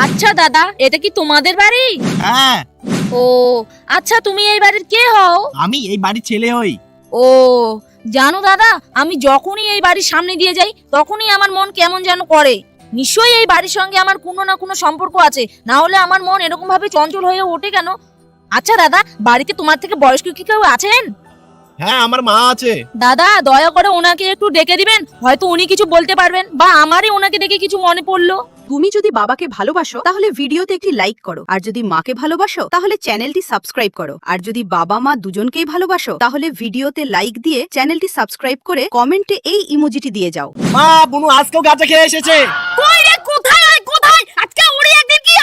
আচ্ছা দাদা, এটা কি তোমাদের বাড়ি? হ্যাঁ, ও আচ্ছা, তুমি এই বাড়ির কে হও? আমি এই বাড়ির ছেলে হই। ও জানো দাদা, আমি যখনই এই বাড়ির সামনে দিয়ে যাই তখনই আমার মন কেমন যেন করে। নিশ্চয়ই এই বাড়ির সঙ্গে আমার কোনো না কোনো সম্পর্ক আছে, না হলে আমার মন এরকম ভাবে চঞ্চল হয়ে ওঠে কেন? আচ্ছা দাদা, বাড়িতে তোমার থেকে বয়স্ক কি কেউ আছেন? হ্যাঁ, আমার মা আছে। দাদা দয়া করে ওনাকে একটু ডেকে দিবেন, হয়তো উনি কিছু বলতে পারবেন, বা আমারই ওনাকে দেখে কিছু মনে পড়লো। তুমি যদি বাবাকে ভালোবাসো তাহলে ভিডিওতে একটি লাইক করো, আর যদি মাকে ভালোবাসো তাহলে চ্যানেলটি সাবস্ক্রাইব করো, আর যদি বাবা মা দুজনকেই ভালোবাসো তাহলে ভিডিওতে লাইক দিয়ে চ্যানেলটি সাবস্ক্রাইব করে কমেন্টে এই ইমোজিটি দিয়ে যাও। মা, বুনু আজকেও গাঁজা খেয়ে এসেছে। কই রে, কোথায় কোথায়? আজকে ওরে একদিন কি